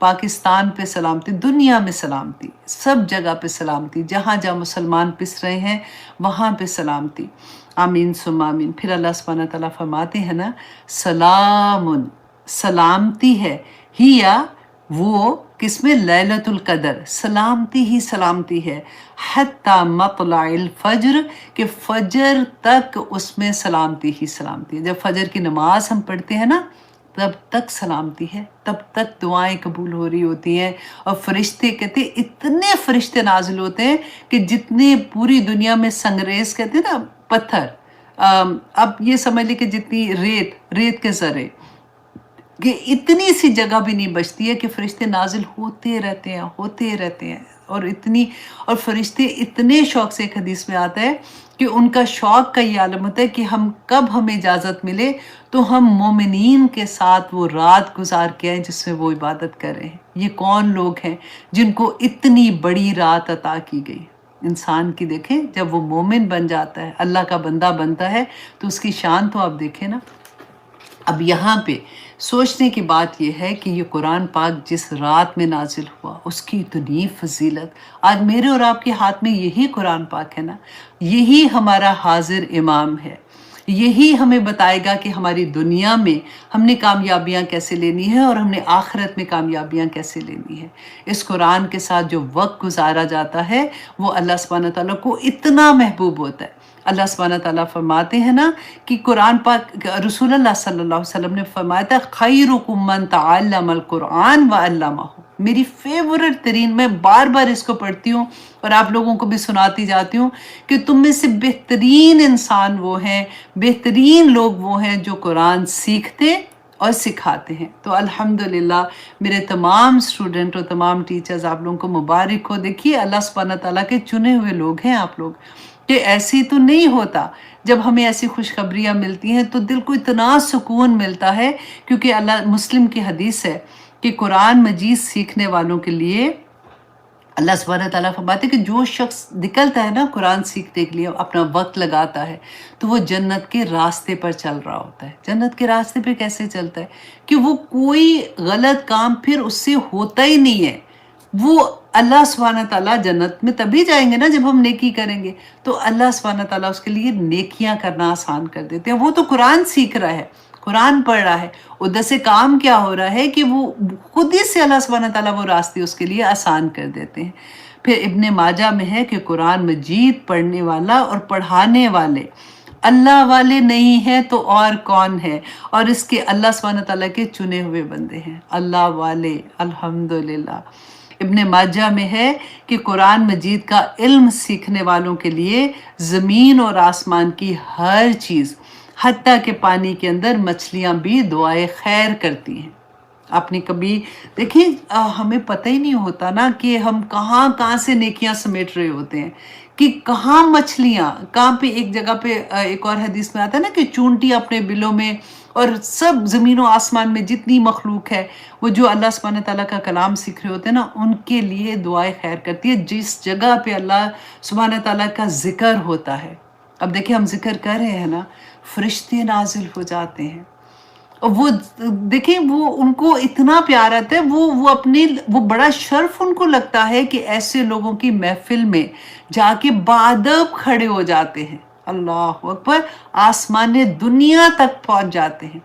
پاکستان پہ سلامتی، دنیا میں سلامتی، سب جگہ پہ سلامتی، جہاں جہاں مسلمان پس رہے ہیں وہاں پہ سلامتی، آمین ثم آمین۔ پھر اللہ سبحانہ تعالیٰ فرماتے ہیں نا سلام، سلامتی ہے ہی یا وہ کس میں لیلۃ القدر، سلامتی ہی سلامتی ہے، حتی مطلع الفجر، کہ فجر تک اس میں سلامتی ہی سلامتی ہے۔ جب فجر کی نماز ہم پڑھتے ہیں نا تب تک سلامتی ہے، تب تک دعائیں قبول ہو رہی ہوتی ہیں، اور فرشتے کہتے ہیں اتنے فرشتے نازل ہوتے ہیں کہ جتنے پوری دنیا میں سنگریز کہتے ہیں نا پتھر، اب یہ سمجھ لیں کہ جتنی ریت کے ذرے، کہ اتنی سی جگہ بھی نہیں بچتی ہے کہ فرشتے نازل ہوتے رہتے ہیں، اور فرشتے اتنے شوق سے، ایک حدیث میں آتا ہے کہ ان کا شوق کا یہ عالم ہوتا ہے کہ کب ہمیں اجازت ملے تو ہم مومنین کے ساتھ وہ رات گزار کے آئیں جس میں وہ عبادت کر رہے ہیں۔ یہ کون لوگ ہیں جن کو اتنی بڑی رات عطا کی گئی؟ انسان کی دیکھیں، جب وہ مومن بن جاتا ہے، اللہ کا بندہ بنتا ہے، تو اس کی شان تو آپ دیکھیں نا۔ اب یہاں پہ سوچنے کی بات یہ ہے کہ یہ قرآن پاک جس رات میں نازل ہوا اس کی اتنی فضیلت، آج میرے اور آپ کے ہاتھ میں یہی قرآن پاک ہے نا، یہی ہمارا حاضر امام ہے، یہی ہمیں بتائے گا کہ ہماری دنیا میں ہم نے کامیابیاں کیسے لینی ہے اور ہم نے آخرت میں کامیابیاں کیسے لینی ہے۔ اس قرآن کے ساتھ جو وقت گزارا جاتا ہے وہ اللہ سبحانہ تعالیٰ کو اتنا محبوب ہوتا ہے۔ اللہ سبحانہ تعالیٰ فرماتے ہیں نا کہ قرآن پاک، رسول اللہ صلی اللہ علیہ وسلم نے فرمایا تھا خیرکم من تعلم القرآن وعلمہ، میری فیورٹ ترین، میں بار بار اس کو پڑھتی ہوں اور آپ لوگوں کو بھی سناتی جاتی ہوں کہ تم میں سے بہترین انسان وہ ہیں، بہترین لوگ وہ ہیں جو قرآن سیکھتے اور سکھاتے ہیں۔ تو الحمدللہ میرے تمام اسٹوڈنٹ اور تمام ٹیچرز، آپ لوگوں کو مبارک ہو۔ دیکھیے اللہ سبحانہ تعالیٰ کے چنے ہوئے لوگ ہیں آپ لوگ، کہ ایسی تو نہیں ہوتا۔ جب ہمیں ایسی خوشخبریاں ملتی ہیں تو دل کو اتنا سکون ملتا ہے، کیونکہ اللہ، مسلم کی حدیث ہے کہ قرآن مجید سیکھنے والوں کے لیے اللہ سبحانہ تعالیٰ فرماتے ہیں کہ جو شخص نکلتا ہے نا قرآن سیکھنے کے لیے، اپنا وقت لگاتا ہے، تو وہ جنت کے راستے پر چل رہا ہوتا ہے۔ جنت کے راستے پہ کیسے چلتا ہے؟ کہ وہ کوئی غلط کام پھر اس سے ہوتا ہی نہیں ہے۔ وہ اللہ سبحانہ تعالیٰ جنت میں تبھی جائیں گے نا جب ہم نیکی کریں گے، تو اللہ سبحانہ تعالیٰ اس کے لیے نیکیاں کرنا آسان کر دیتے ہیں۔ وہ تو قرآن سیکھ رہا ہے، قرآن پڑھ رہا ہے، ادھر سے کام کیا ہو رہا ہے کہ وہ خود ہی سے اللہ سبحانہ تعالیٰ وہ راستے اس کے لیے آسان کر دیتے ہیں۔ پھر ابن ماجہ میں ہے کہ قرآن مجید پڑھنے والا اور پڑھانے والے اللہ والے نہیں ہیں تو اور کون ہے، اور اس کے اللہ سبحانہ تعالیٰ کے چنے ہوئے بندے ہیں اللہ والے، الحمدللہ۔ ابن ماجہ میں ہے کہ قرآن مجید کا علم سیکھنے والوں کے لیے زمین اور آسمان کی ہر چیز، حتیٰ کہ پانی کے اندر مچھلیاں بھی دعائے خیر کرتی ہیں۔ آپ نے کبھی دیکھیں، ہمیں پتہ ہی نہیں ہوتا نا کہ ہم کہاں کہاں سے نیکیاں سمیٹ رہے ہوتے ہیں، کہ کہاں مچھلیاں، کہاں پہ ایک جگہ پہ ایک اور حدیث میں آتا ہے نا کہ چونٹی اپنے بلوں میں، اور سب زمین و آسمان میں جتنی مخلوق ہے وہ جو اللہ سبحانہ تعالیٰ کا کلام سیکھ رہے ہوتے ہیں نا ان کے لیے دعائیں خیر کرتی ہے، جس جگہ پہ اللہ سبحانہ تعالیٰ کا ذکر ہوتا ہے۔ اب دیکھیں ہم ذکر کر رہے ہیں نا، فرشتے نازل ہو جاتے ہیں، اور وہ دیکھیں وہ ان کو اتنا پیار آتا ہے، وہ بڑا شرف ان کو لگتا ہے کہ ایسے لوگوں کی محفل میں جا کے بادب کھڑے ہو جاتے ہیں۔ اللہ اکبر، آسمان دنیا تک پہنچ جاتے ہیں۔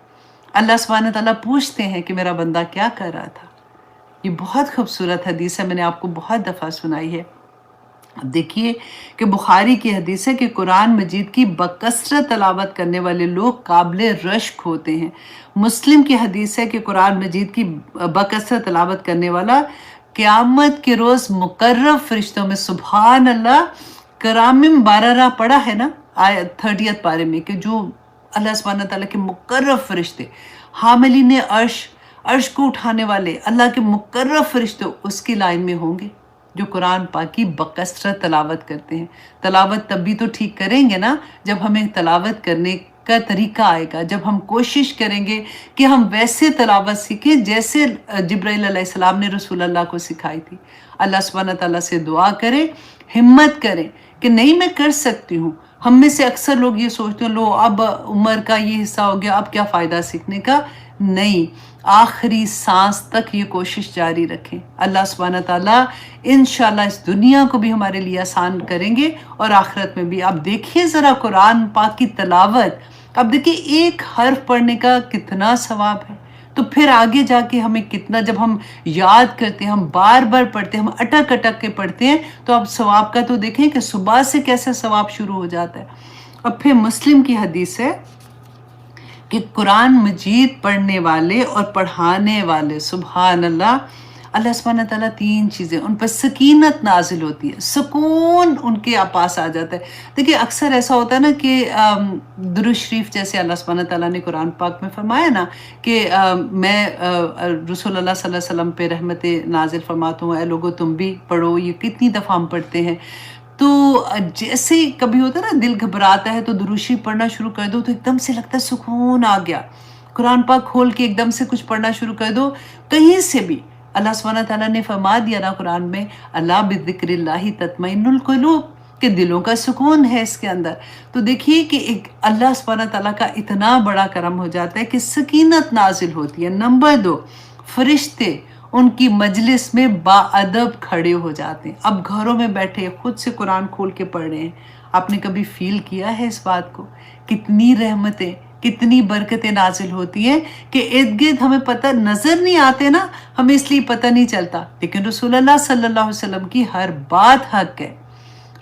اللہ سبحانہ تعالیٰ پوچھتے ہیں کہ میرا بندہ کیا کر رہا تھا۔ یہ بہت خوبصورت حدیث ہے، میں نے آپ کو بہت دفعہ سنائی ہے۔ اب دیکھیے کہ بخاری کی حدیث ہے کہ قرآن مجید کی بکثرت تلاوت کرنے والے لوگ قابل رشک ہوتے ہیں۔ مسلم کی حدیث ہے کہ قرآن مجید کی بکثرت تلاوت کرنے والا قیامت کے روز مقرب فرشتوں میں، سبحان اللہ، کرامم بارہ پڑھا ہے نا آیت 30 پارے میں، کہ جو اللہ سبحانہ تعالیٰ کے مقرب فرشتے، حاملین عرش کو اٹھانے والے اللہ کے مقرب فرشتے اس کی لائن میں ہوں گے جو قرآن پاک کی بکثرت تلاوت کرتے ہیں۔ تلاوت تب بھی تو ٹھیک کریں گے نا جب ہمیں تلاوت کرنے کا طریقہ آئے گا، جب ہم کوشش کریں گے کہ ہم ویسے تلاوت سیکھیں جیسے جبرائیل علیہ السلام نے رسول اللہ کو سکھائی تھی۔ اللہ سبحانہ تعالیٰ سے دعا کریں، ہمت کریں کہ نہیں میں کر سکتی ہوں، ہم میں سے اکثر لوگ یہ سوچتے ہیں لو اب عمر کا یہ حصہ ہو گیا، اب کیا فائدہ سیکھنے کا؟ نہیں، آخری سانس تک یہ کوشش جاری رکھیں۔ اللہ سبحانہ تعالیٰ انشاءاللہ اس دنیا کو بھی ہمارے لیے آسان کریں گے اور آخرت میں بھی۔ اب دیکھیے ذرا قرآن پاک کی تلاوت، اب دیکھیے ایک حرف پڑھنے کا کتنا ثواب ہے، تو پھر آگے جا کے ہمیں کتنا، جب ہم یاد کرتے ہیں، ہم بار بار پڑھتے ہیں، ہم اٹک اٹک کے پڑھتے ہیں، تو اب ثواب کا تو دیکھیں کہ صبح سے کیسے ثواب شروع ہو جاتا ہے۔ اب پھر مسلم کی حدیث ہے کہ قرآن مجید پڑھنے والے اور پڑھانے والے، سبحان اللہ، اللہ سبحانہ تعالیٰ تین چیزیں، ان پر سکینت نازل ہوتی ہے، سکون ان کے پاس آ جاتا ہے۔ دیکھیے اکثر ایسا ہوتا ہے نا کہ درود شریف جیسے اللہ سبحانہ تعالیٰ نے قرآن پاک میں فرمایا نا کہ میں رسول اللہ صلی اللہ علیہ وسلم پہ رحمت نازل فرماتا ہوں، اے لوگو تم بھی پڑھو، یہ کتنی دفعہ ہم پڑھتے ہیں۔ تو جیسے ہی کبھی ہوتا ہے نا دل گھبراتا ہے تو درود شریف پڑھنا شروع کر دو تو ایک دم سے لگتا ہے سکون آ گیا۔ قرآن پاک کھول کے ایک دم سے کچھ پڑھنا شروع کر دو، کہیں سے بھی اللہ سبحانہ تعالیٰ نے فرما دیا نا قرآن میں، اللہ بذکر اللہ تطمئن القلوب، کہ دلوں کا سکون ہے اس کے اندر۔ تو دیکھیے کہ ایک اللہ سبحانہ تعالیٰ کا اتنا بڑا کرم ہو جاتا ہے کہ سکینت نازل ہوتی ہے۔ نمبر 2، فرشتے ان کی مجلس میں باادب کھڑے ہو جاتے ہیں۔ اب گھروں میں بیٹھے خود سے قرآن کھول کے پڑھ رہے ہیں، آپ نے کبھی فیل کیا ہے اس بات کو؟ کتنی رحمتیں، کتنی برکتیں نازل ہوتی ہیں کہ ارد گرد ہمیں پتہ نظر نہیں آتے نا، ہمیں اس لیے پتہ نہیں چلتا، لیکن رسول اللہ صلی اللہ علیہ وسلم کی ہر بات حق ہے۔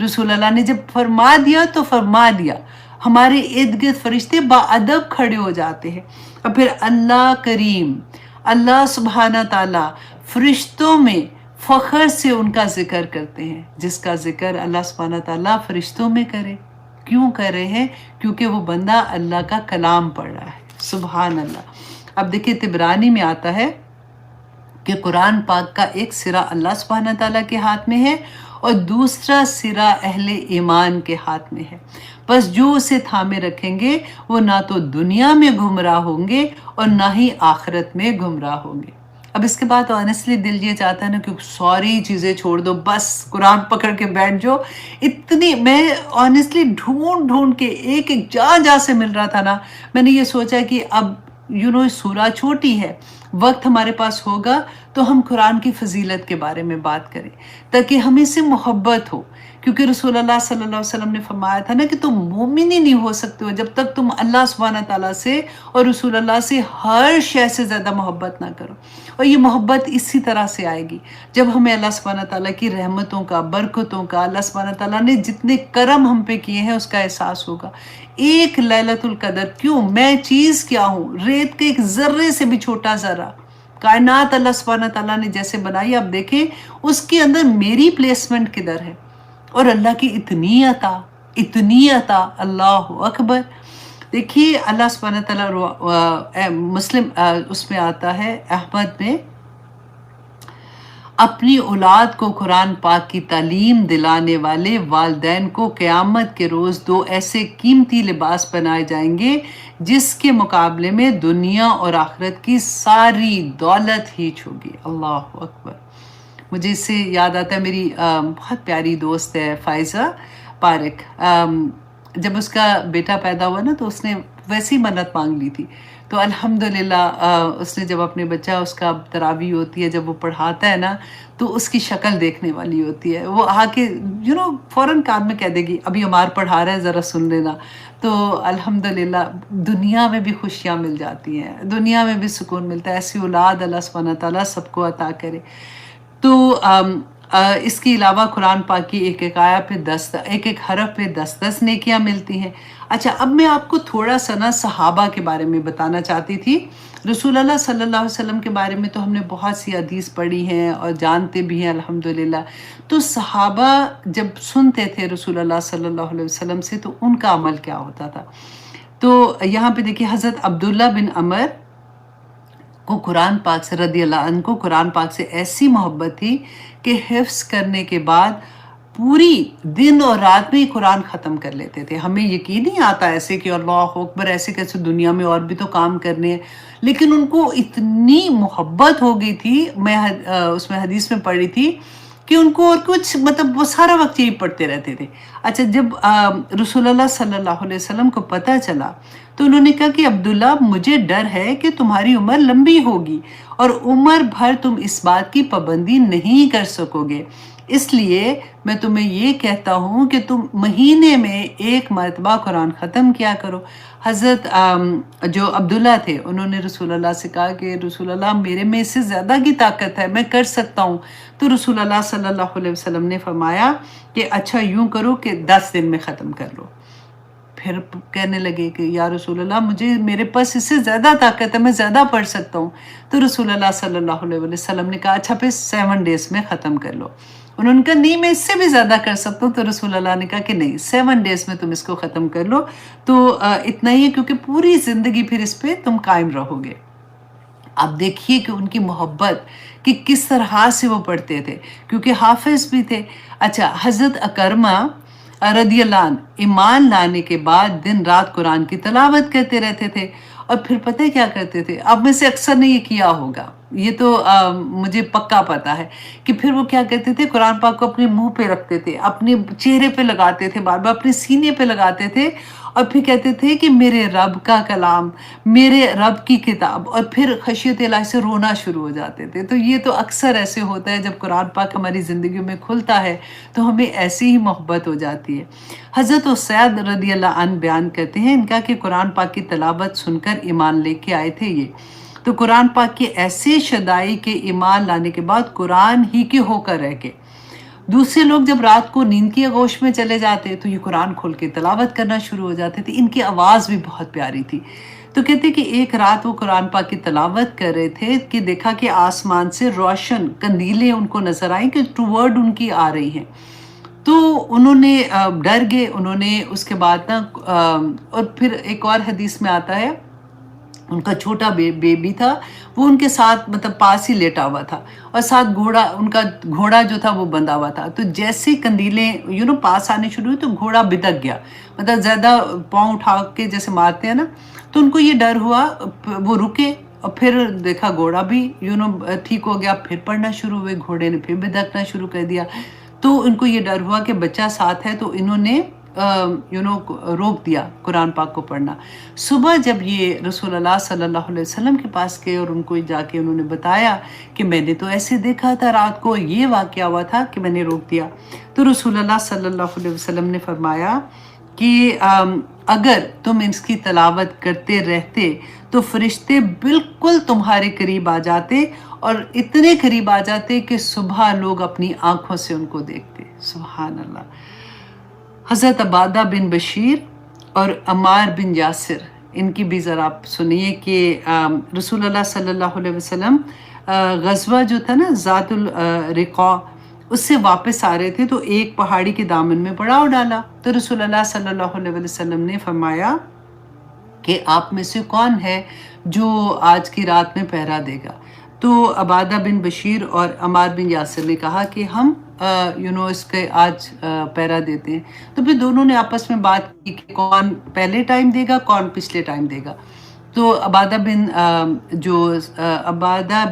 رسول اللہ نے جب فرما دیا تو فرما دیا، ہمارے ارد گرد فرشتے باادب کھڑے ہو جاتے ہیں۔ اور پھر اللہ کریم، اللہ سبحانہ تعالیٰ فرشتوں میں فخر سے ان کا ذکر کرتے ہیں، جس کا ذکر اللہ سبحانہ تعالیٰ فرشتوں میں کرے۔ کیوں کر رہے ہیں؟ کیونکہ وہ بندہ اللہ کا کلام پڑھ رہا ہے، سبحان اللہ۔ اب دیکھیں طبرانی میں آتا ہے کہ قرآن پاک کا ایک سرا اللہ سبحانہ تعالیٰ کے ہاتھ میں ہے اور دوسرا سرا اہل ایمان کے ہاتھ میں ہے، بس جو اسے تھامے رکھیں گے وہ نہ تو دنیا میں گمراہ ہوں گے اور نہ ہی آخرت میں گمراہ ہوں گے۔ اب اس کے بعد آنیسٹلی دل یہ چاہتا ہے نا کہ ساری چیزیں چھوڑ دو، بس قرآن پکڑ کے بیٹھ جاؤ۔ اتنی میں آنیسٹلی ڈھونڈ ڈھونڈ کے ایک ایک جہاں سے مل رہا تھا نا، میں نے یہ سوچا کہ اب سورہ چھوٹی ہے، وقت ہمارے پاس ہوگا تو ہم قرآن کی فضیلت کے بارے میں بات کریں تاکہ ہمیں اس سے محبت ہو، کیونکہ رسول اللہ صلی اللہ علیہ وسلم نے فرمایا تھا نا کہ تم مومن ہی نہیں ہو سکتے ہو جب تک تم اللہ سبحانہ تعالیٰ سے اور رسول اللہ سے ہر شے سے زیادہ محبت نہ کرو۔ اور یہ محبت اسی طرح سے آئے گی جب ہمیں اللہ سبحانہ تعالیٰ کی رحمتوں کا، برکتوں کا، اللہ سبحانہ تعالیٰ نے جتنے کرم ہم پہ کیے ہیں اس کا احساس ہوگا۔ ایک لیلۃ القدر کیوں، میں چیز کیا ہوں، ریت کے ایک ذرے سے بھی چھوٹا ذرہ، کائنات اللہ سبحانہ تعالیٰ نے جیسے بنائی، اب دیکھیں اس کے اندر میری پلیسمنٹ کدھر ہے، اور اللہ کی اتنی عطا، اللہ اکبر۔ دیکھیے اللہ سبحانہ تعالیٰ مسلم اس میں آتا ہے احمد میں، اپنی اولاد کو قرآن پاک کی تعلیم دلانے والے والدین کو قیامت کے روز 2 ایسے قیمتی لباس بنائے جائیں گے جس کے مقابلے میں دنیا اور آخرت کی ساری دولت ہی چھوگی۔ اللہ اکبر۔ مجھے اس سے یاد آتا ہے میری بہت پیاری دوست ہے فائزہ پارک، جب اس کا بیٹا پیدا ہوا نا تو اس نے ویسی منت مانگ لی تھی، تو الحمدللہ اس نے جب اپنے بچہ، اس کا تراویح ہوتی ہے جب وہ پڑھاتا ہے نا تو اس کی شکل دیکھنے والی ہوتی ہے، وہ آ کے فوراً کان میں کہہ دے گی ابھی عمار پڑھا رہا ہے ذرا سن لینا۔ تو الحمدللہ دنیا میں بھی خوشیاں مل جاتی ہیں، دنیا میں بھی سکون ملتا ہے، ایسی اولاد اللہ سبحانہ تعالیٰ سب کو عطا کرے۔ تو اس کے علاوہ قرآن پاک کی ایک ایک آیت پہ ایک ایک حرف پہ 10 نیکیاں ملتی ہیں۔ اچھا، اب میں آپ کو تھوڑا سا نا صحابہ کے بارے میں بتانا چاہتی تھی۔ رسول اللہ صلی اللہ علیہ وسلم کے بارے میں تو ہم نے بہت سی حدیث پڑھی ہیں اور جانتے بھی ہیں الحمدللہ۔ تو صحابہ جب سنتے تھے رسول اللہ صلی اللہ علیہ وسلم سے تو ان کا عمل کیا ہوتا تھا؟ تو یہاں پہ دیکھیے حضرت عبداللہ بن عمر کو قرآن پاک سے رضی اللہ عنہ کو قرآن پاک سے ایسی محبت تھی کہ حفظ کرنے کے بعد پوری دن اور رات میں ہی قرآن ختم کر لیتے تھے۔ ہمیں یقین نہیں آتا ایسے کہ اللہ اکبر، ایسے کیسے، دنیا میں اور بھی تو کام کرنے ہیں، لیکن ان کو اتنی محبت ہو گئی تھی۔ میں اس میں حدیث میں پڑھی تھی کہ انکو اور کچھ مطلب وہ سارا وقت یہی پڑھتے رہتے تھے۔ اچھا جب رسول اللہ صلی اللہ علیہ وسلم کو پتہ چلا تو انہوں نے کہا کہ عبداللہ مجھے ڈر ہے کہ تمہاری عمر لمبی ہوگی اور عمر بھر تم اس بات کی پابندی نہیں کر سکو گے، اس لیے میں تمہیں یہ کہتا ہوں کہ تم مہینے میں ایک مرتبہ قرآن ختم کیا کرو۔ حضرت جو عبداللہ تھے انہوں نے رسول اللہ سے کہا کہ رسول اللہ میرے میں اس سے زیادہ کی طاقت ہے، میں کر سکتا ہوں۔ تو رسول اللہ صلی اللہ علیہ وسلم نے فرمایا کہ اچھا یوں کرو کہ 10 دن میں ختم کر لو۔ پھر کہنے لگے کہ یا رسول اللہ میرے پاس اس سے زیادہ طاقت ہے، میں زیادہ پڑھ سکتا ہوں۔ تو رسول اللہ صلی اللہ علیہ وسلم نے کہا اچھا پھر 7 ڈیز میں ختم کر لو۔ انہوں نے کہا نہیں میں اس سے بھی زیادہ کر سکتا ہوں۔ تو رسول اللہ نے کہا کہ نہیں 7 ڈیز میں تم اس کو ختم کر لو، تو اتنا ہی ہے کیونکہ پوری زندگی پھر اس پہ تم قائم رہو گے۔ آپ دیکھیے کہ ان کی محبت کہ کس طرح سے وہ پڑھتے تھے کیونکہ حافظ بھی تھے۔ اچھا حضرت اکرمہ رضی اللہ عنہ ایمان لانے کے بعد دن رات قرآن کی تلاوت کرتے رہتے تھے، اور پھر پتہ کیا کرتے تھے، آپ میں سے اکثر نے یہ کیا ہوگا، یہ تو مجھے پکا پتا ہے کہ پھر وہ کیا کرتے تھے، قرآن پاک کو اپنے منہ پہ رکھتے تھے، اپنے چہرے پہ لگاتے تھے، بار بار اپنے سینے پہ لگاتے تھے، اور پھر کہتے تھے کہ میرے رب کا کلام، میرے رب کی کتاب، اور پھر خشیت الہی سے رونا شروع ہو جاتے تھے۔ تو یہ تو اکثر ایسے ہوتا ہے جب قرآن پاک ہماری زندگیوں میں کھلتا ہے تو ہمیں ایسی ہی محبت ہو جاتی ہے۔ حضرت اسید رضی اللہ عنہ بیان کرتے ہیں ان کا کہ قرآن پاک کی تلاوت سن کر ایمان لے کے آئے تھے یہ، تو قرآن پاک کی ایسے شدائی کے ایمان لانے کے بعد قرآن ہی کے ہو کر رہ گئے۔ دوسرے لوگ جب رات کو نیند کی آغوش میں چلے جاتے تو یہ قرآن کھول کے تلاوت کرنا شروع ہو جاتے تھے۔ ان کی آواز بھی بہت پیاری تھی، تو کہتے کہ ایک رات وہ قرآن پاک کی تلاوت کر رہے تھے کہ دیکھا کہ آسمان سے روشن قندیلیں ان کو نظر آئیں کہ ٹوورڈ ان کی آ رہی ہیں، تو انہوں نے ڈر گئے۔ انہوں نے اس کے بعد اور پھر ایک اور حدیث میں آتا ہے ان کا چھوٹا بیبی تھا، وہ ان کے ساتھ مطلب پاس ہی لیٹا ہوا تھا، اور ساتھ ان کا گھوڑا جو تھا وہ بندھا ہوا تھا۔ تو جیسے قندیلیں پاس آنے شروع ہوئی تو گھوڑا بدک گیا، مطلب زیادہ پاؤں اٹھا کے جیسے مارتے ہیں نا، تو ان کو یہ ڈر ہوا، وہ رکے اور پھر دیکھا گھوڑا بھی ٹھیک ہو گیا، پھر پڑھنا شروع ہوئے، گھوڑے نے پھر بدکنا شروع کر دیا۔ تو ان کو یہ ڈر ہوا کہ بچہ ساتھ ہے، تو انہوں نے روک دیا قرآن پاک کو پڑھنا۔ صبح جب یہ رسول اللہ صلی اللہ علیہ وسلم کے پاس گئے اور ان کو جا کے انہوں نے بتایا کہ میں نے تو ایسے دیکھا تھا رات کو، یہ واقعہ ہوا تھا کہ میں نے روک دیا، تو رسول اللہ صلی اللہ علیہ وسلم نے فرمایا کہ اگر تم اس کی تلاوت کرتے رہتے تو فرشتے بالکل تمہارے قریب آ جاتے، اور اتنے قریب آ جاتے کہ صبح لوگ اپنی آنکھوں سے ان کو دیکھتے۔ سبحان اللہ۔ حضرت عبادہ بن بشیر اور عمار بن یاسر، ان کی بھی ذرا آپ سنیے کہ رسول اللہ صلی اللہ علیہ وسلم غزوہ جو تھا نا ذات الرقاع، اس سے واپس آ رہے تھے تو ایک پہاڑی کے دامن میں پڑاؤ ڈالا، تو رسول اللہ صلی اللہ علیہ وسلم نے فرمایا کہ آپ میں سے کون ہے جو آج کی رات میں پہرا دے گا؟ تو عبادہ بن بشیر اور عمار بن یاسر نے کہا کہ ہم اس کے آج پہرا دیتے ہیں۔ تو پھر دونوں نے آپس میں بات کی کہ کون پہلے ٹائم دے گا، کون پچھلے ٹائم دے گا۔ تو عبادہ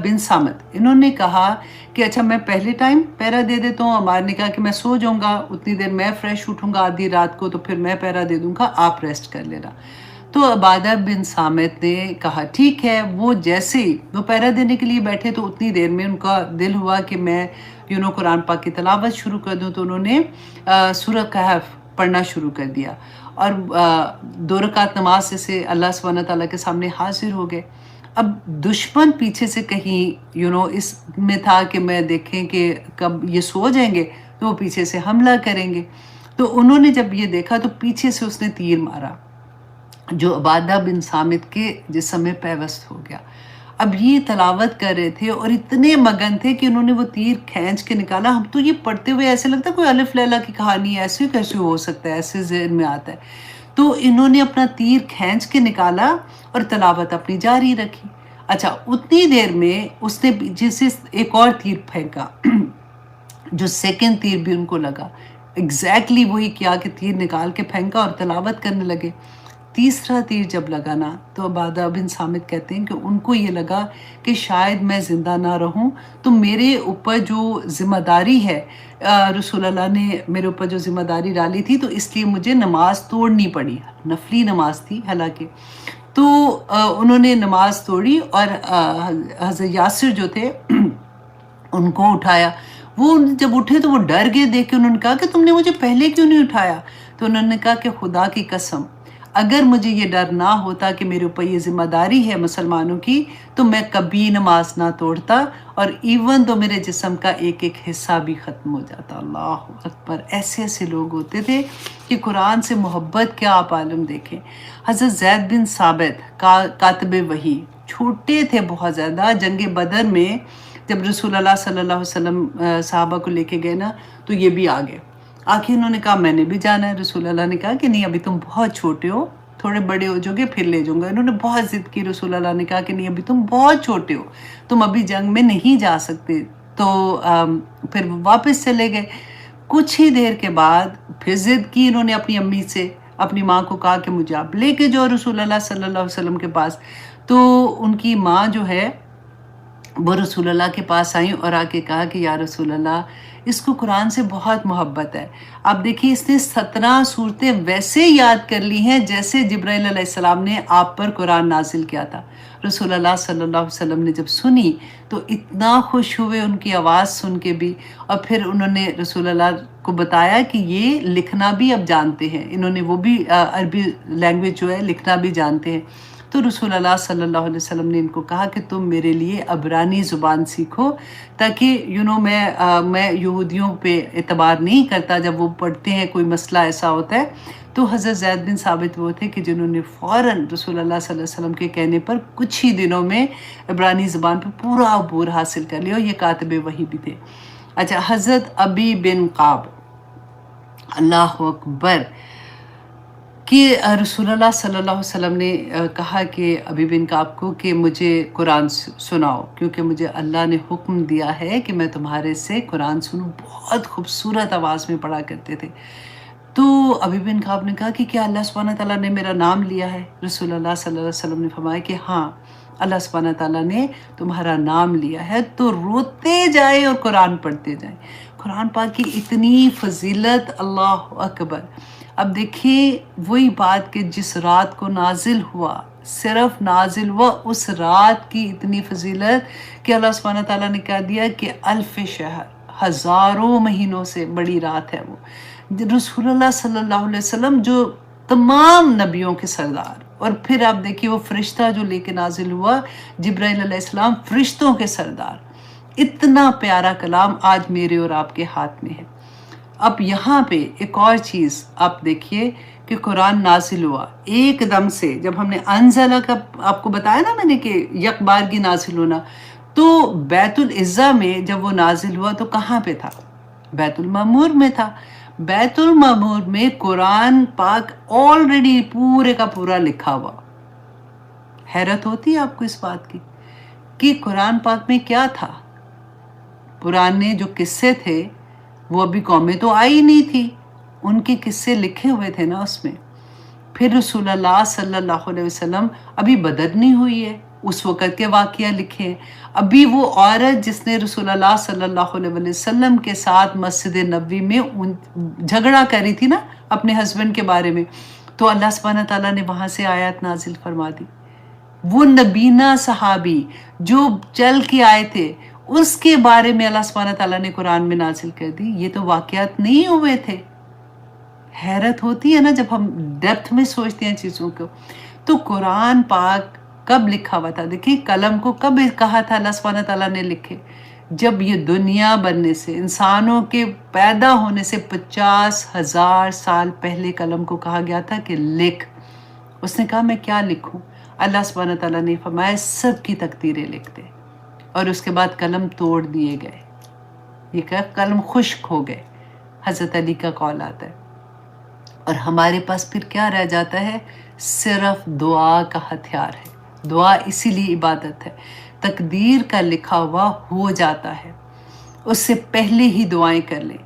بن سامت انہوں نے کہا کہ اچھا میں پہلے ٹائم پہرا دے دیتا ہوں۔ عمار نے کہا کہ میں سو جاؤں گا، اتنی دیر میں فریش اٹھوں گا آدھی رات کو، تو پھر میں پہرا دے دوں گا، آپ ریسٹ کر لینا۔ تو عبادہ بن سامت نے کہا ٹھیک ہے۔ وہ جیسے ہی وہ پہرا دینے کے لیے بیٹھے تو اتنی دیر میں ان کا دل ہوا کہ میں قرآن پاک کی تلاوت شروع کر دوں، تو انہوں نے سورہ کہف پڑھنا شروع کر دیا، اور 2 رکعت نماز سے اللہ سبحانہ تعالیٰ کے سامنے حاضر ہو گئے۔ اب دشمن پیچھے سے کہیں اس میں تھا کہ میں دیکھیں کہ کب یہ سو جائیں گے تو وہ پیچھے سے حملہ کریں گے، تو انہوں نے جب یہ دیکھا تو پیچھے سے اس نے تیر مارا جو عبادہ بن سامت کے جسم میں پیوست ہو گیا۔ اب یہ تلاوت کر رہے تھے اور اتنے مگن تھے کہ انہوں نے وہ تیر کھینچ کے نکالا۔ ہم تو یہ پڑھتے ہوئے ایسے لگتا ہے کوئی الف لیلا کی کہانی ہے، ایسے کیسے ہو سکتا ہے، ایسے ذہن میں آتا ہے۔ تو انہوں نے اپنا تیر کھینچ کے نکالا اور تلاوت اپنی جاری رکھی۔ اچھا اتنی دیر میں اس نے جیسے ایک اور تیر پھینکا جو سیکنڈ تیر بھی ان کو لگا، ایگزیکٹلی وہی کیا کہ تیر نکال کے پھینکا اور تلاوت کرنے لگے۔ تیسرا تیر جب لگا نا تو عبادہ بن صامت کہتے ہیں کہ ان کو یہ لگا کہ شاید میں زندہ نہ رہوں، تو میرے اوپر جو ذمہ داری ہے، رسول اللہ نے میرے اوپر جو ذمہ داری ڈالی تھی، تو اس لیے مجھے نماز توڑنی پڑی، نفلی نماز تھی حالانکہ۔ تو انہوں نے نماز توڑی اور حضرت یاسر جو تھے ان کو اٹھایا۔ وہ جب اٹھے تو وہ ڈر گئے دیکھ کے، انہوں نے کہا کہ تم نے مجھے پہلے کیوں نہیں اٹھایا؟ تو انہوں نے کہا کہ خدا کی قسم، اگر مجھے یہ ڈر نہ ہوتا کہ میرے اوپر یہ ذمہ داری ہے مسلمانوں کی، تو میں کبھی نماز نہ توڑتا، اور ایون تو میرے جسم کا ایک ایک حصہ بھی ختم ہو جاتا۔ اللہ اکبر! ایسے ایسے لوگ ہوتے تھے کہ قرآن سے محبت کیا آپ عالم دیکھیں۔ حضرت زید بن ثابت کاتب وحی، چھوٹے تھے بہت زیادہ، جنگ بدر میں جب رسول اللہ صلی اللہ علیہ وسلم صحابہ کو لے کے گئے نا، تو یہ بھی آگے انہوں نے کہا میں نے بھی جانا ہے۔ رسول اللہ نے کہا کہ نہیں، ابھی تم بہت چھوٹے ہو، تھوڑے بڑے ہو جاؤ گے پھر لے جاؤں گا۔ انہوں نے بہت ضد کی، رسول اللہ نے کہا کہ نہیں، ابھی تم بہت چھوٹے ہو، تم ابھی جنگ میں نہیں جا سکتے۔ تو پھر واپس چلے گئے۔ کچھ ہی دیر کے بعد پھر ضد کی انہوں نے اپنی امی سے، اپنی ماں کو کہا کہ مجھے آپ لے کے جاؤ رسول اللہ صلی اللہ علیہ وسلم کے پاس۔ تو ان کی ماں جو ہے وہ رسول اللہ کے پاس آئیں اور آ کے کہا کہ یا رسول اللہ، اس کو قرآن سے بہت محبت ہے۔ آپ دیکھیے، اس نے 17 صورتیں ویسے یاد کر لی ہیں جیسے جبرائیل علیہ السلام نے آپ پر قرآن نازل کیا تھا۔ رسول اللہ صلی اللہ علیہ وسلم نے جب سنی تو اتنا خوش ہوئے ان کی آواز سن کے بھی، اور پھر انہوں نے رسول اللہ کو بتایا کہ یہ لکھنا بھی اب جانتے ہیں، انہوں نے وہ بھی عربی لینگویج جو ہے لکھنا بھی جانتے ہیں۔ تو رسول اللہ صلی اللہ علیہ وسلم نے ان کو کہا کہ تم میرے لیے عبرانی زبان سیکھو، تاکہ میں یہودیوں پہ اعتبار نہیں کرتا جب وہ پڑھتے ہیں، کوئی مسئلہ ایسا ہوتا ہے۔ تو حضرت زید بن ثابت وہ تھے کہ جنہوں نے فوراً رسول اللہ صلی اللہ علیہ وسلم کے کہنے پر کچھ ہی دنوں میں عبرانی زبان پہ پورا عبور حاصل کر لیا، اور یہ کاتب وحی بھی تھے۔ اچھا، حضرت ابی بن قعب، اللہ اکبر، کہ رسول اللہ صلی اللہ علیہ وسلم نے کہا کہ ابی بن کعب کو کہ مجھے قرآن سناؤ، کیونکہ مجھے اللہ نے حکم دیا ہے کہ میں تمہارے سے قرآن سنوں۔ بہت خوبصورت آواز میں پڑھا کرتے تھے۔ تو ابی بن کعب نے کہا کہ کیا اللہ سبحانہ تعالیٰ نے میرا نام لیا ہے؟ رسول اللہ صلی اللہ علیہ وسلم نے فرمایا کہ ہاں، اللہ سبحانہ تعالیٰ نے تمہارا نام لیا ہے، تو روتے جائے اور قرآن پڑھتے جائیں۔ قرآن پاک کی اتنی فضیلت، اللہ اکبر۔ اب دیکھیے وہی بات کہ جس رات کو نازل ہوا، صرف نازل ہوا اس رات کی اتنی فضیلت کہ اللہ سبحانہ تعالیٰ نے کہہ دیا کہ 1000 شہر، ہزاروں مہینوں سے بڑی رات ہے وہ۔ رسول اللہ صلی اللہ علیہ وسلم جو تمام نبیوں کے سردار، اور پھر آپ دیکھیے وہ فرشتہ جو لے کے نازل ہوا، جبرائیل علیہ السلام، فرشتوں کے سردار۔ اتنا پیارا کلام آج میرے اور آپ کے ہاتھ میں ہے۔ اب یہاں پہ ایک اور چیز آپ دیکھیے کہ قرآن نازل ہوا ایک دم سے، جب ہم نے انزلہ کا آپ کو بتایا نا میں نے کہ یک بارگی نازل ہونا، تو بیت العزہ میں جب وہ نازل ہوا تو کہاں پہ تھا؟ بیت المعمور میں تھا۔ بیت المعمور میں قرآن پاک آلریڈی پورے کا پورا لکھا ہوا۔ حیرت ہوتی ہے آپ کو اس بات کی کہ قرآن پاک میں کیا تھا؟ پرانے جو قصے تھے وہ ابھی قومیں تو آئی نہیں تھی، ان کے قصے لکھے ہوئے تھے نا اس میں۔ پھر رسول اللہ صلی اللہ علیہ وسلم، ابھی بدر نہیں ہوئی ہے، اس وقت کے واقعہ لکھے ہیں۔ ابھی وہ عورت جس نے رسول اللہ صلی اللہ علیہ وسلم کے ساتھ مسجد نبوی میں جھگڑا کری تھی نا اپنے ہسبینڈ کے بارے میں، تو اللہ سبحانہ تعالیٰ نے وہاں سے آیات نازل فرما دی۔ وہ نبینا صحابی جو چل کے آئے تھے، اس کے بارے میں اللہ سبحانہ تعالیٰ نے قرآن میں نازل کر دی۔ یہ تو واقعات نہیں ہوئے تھے۔ حیرت ہوتی ہے نا جب ہم ڈیپتھ میں سوچتے ہیں چیزوں کو۔ تو قرآن پاک کب لکھا ہوا تھا؟ دیکھیں قلم کو کب کہا تھا اللہ سبحانہ تعالیٰ نے لکھے؟ جب یہ دنیا بننے سے، انسانوں کے پیدا ہونے سے 50,000 سال پہلے قلم کو کہا گیا تھا کہ لکھ۔ اس نے کہا میں کیا لکھوں؟ اللہ سبحانہ تعالیٰ نے فرمایا سب کی تقدیریں لکھ دے، اور اس کے بعد قلم توڑ دیے گئے۔ یہ کہ قلم خشک ہو گئے، حضرت علی کا قول آتا ہے۔ اور ہمارے پاس پھر کیا رہ جاتا ہے؟ صرف دعا کا ہتھیار ہے۔ دعا اسی لیے عبادت ہے۔ تقدیر کا لکھا ہوا ہو جاتا ہے، اس سے پہلے ہی دعائیں کر لیں۔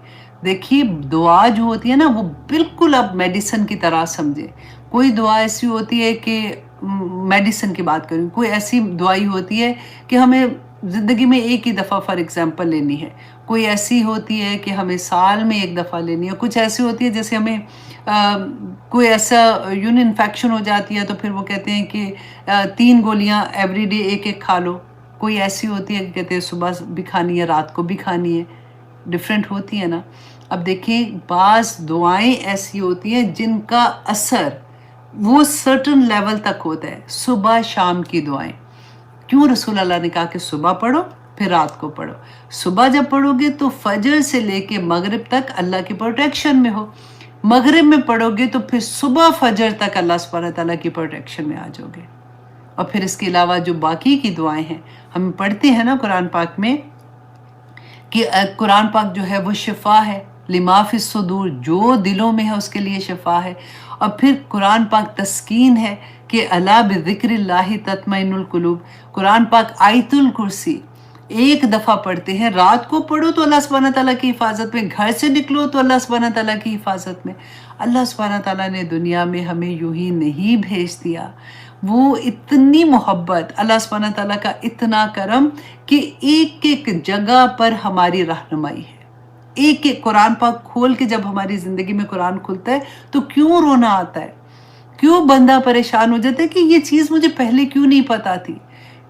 دیکھیے دعا جو ہوتی ہے نا وہ بالکل آپ میڈیسن کی طرح سمجھیں۔ کوئی دعا ایسی ہوتی ہے کہ میڈیسن کی بات کروں، کوئی ایسی دوائی ہوتی ہے کہ ہمیں زندگی میں ایک ہی دفعہ فار ایگزامپل لینی ہے، کوئی ایسی ہوتی ہے کہ ہمیں سال میں ایک دفعہ لینی ہے، کچھ ایسی ہوتی ہے جیسے ہمیں کوئی ایسا انفیکشن ہو جاتی ہے تو پھر وہ کہتے ہیں کہ 3 گولیاں ایوری ڈے ایک ایک کھا لو، کوئی ایسی ہوتی ہے کہ کہتے ہیں صبح بھی کھانی ہے رات کو بھی کھانی ہے، ڈفرینٹ ہوتی ہے نا۔ اب دیکھیں بعض دعائیں ایسی ہوتی ہیں جن کا اثر وہ سرٹن لیول تک ہوتا ہے، صبح شام کی دعائیں۔ کیوں رسول اللہ نے کہا کہ صبح پڑھو پھر رات کو پڑھو؟ صبح جب پڑھو گے تو فجر سے لے کے مغرب تک اللہ کی پروٹیکشن میں ہو، مغرب میں پڑھو گے تو پھر صبح فجر تک اللہ سبحانہ تعالیٰ کی پروٹیکشن میں آ جاؤ گے۔ اور پھر اس کے علاوہ جو باقی کی دعائیں ہیں ہم پڑھتے ہیں نا قرآن پاک میں کہ قرآن پاک جو ہے وہ شفا ہے، لما فی الصدور، جو دلوں میں ہے اس کے لیے شفا ہے۔ اور پھر قرآن پاک تسکین ہے کہ الا بذکر اللہ تطمئن القلوب۔ قرآن پاک آیت الکرسی ایک دفعہ پڑھتے ہیں، رات کو پڑھو تو اللہ سبحانہ تعالیٰ کی حفاظت میں، گھر سے نکلو تو اللہ سبحانہ تعالیٰ کی حفاظت میں۔ اللہ سبحانہ تعالیٰ نے دنیا میں ہمیں یوں ہی نہیں بھیج دیا، وہ اتنی محبت، اللہ سبحانہ تعالیٰ کا اتنا کرم کہ ایک ایک جگہ پر ہماری رہنمائی ہے۔ ایک ایک قرآن پاک کھول کے جب ہماری زندگی میں قرآن کھلتا ہے تو کیوں رونا آتا ہے، کیوں بندہ پریشان ہو جاتا ہے کہ یہ چیز مجھے پہلے کیوں نہیں پتا تھی؟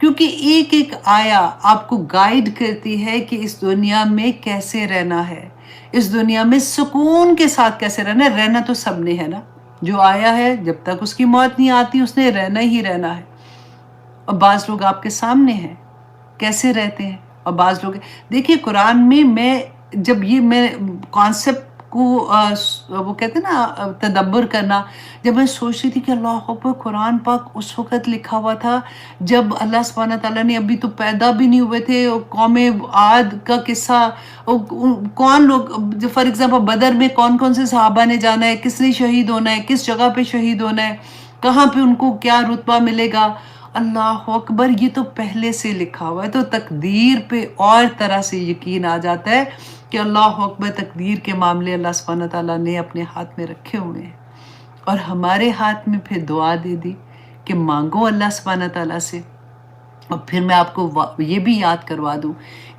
کیونکہ ایک ایک آیا آپ کو گائیڈ کرتی ہے کہ اس دنیا میں کیسے رہنا ہے، اس دنیا میں سکون کے ساتھ کیسے رہنا ہے۔ رہنا تو سب نے ہے نا، جو آیا ہے جب تک اس کی موت نہیں آتی اس نے رہنا ہی رہنا ہے۔ اور بعض لوگ آپ کے سامنے ہیں کیسے رہتے ہیں، اور بعض لوگ دیکھیے قرآن میں جب یہ میں کانسیپٹ کو وہ کہتے ہیں نا تدبر کرنا، جب میں سوچ رہی تھی کہ اللہ اکبر، قرآن پاک اس وقت لکھا ہوا تھا جب اللہ سبحانہ تعالیٰ نے ابھی تو پیدا بھی نہیں ہوئے تھے، اور قوم عاد کا قصہ، کون لوگ فار ایگزامپل بدر میں کون کون سے صحابہ نے جانا ہے، کس نے شہید ہونا ہے، کس جگہ پہ شہید ہونا ہے، کہاں پہ ان کو کیا رتبہ ملے گا۔ اللہ اکبر، یہ تو پہلے سے لکھا ہوا ہے، تو تقدیر پہ اور طرح سے یقین آ جاتا ہے کہ اللہ اکبر، تقدیر کے معاملے اللہ سبحانہ تعالیٰ نے اپنے ہاتھ میں رکھے ہوئے ہیں، اور ہمارے ہاتھ میں پھر دعا دے دی کہ مانگو اللہ سبحانہ تعالیٰ سے۔ اور پھر میں آپ کو یہ بھی یاد کروا دوں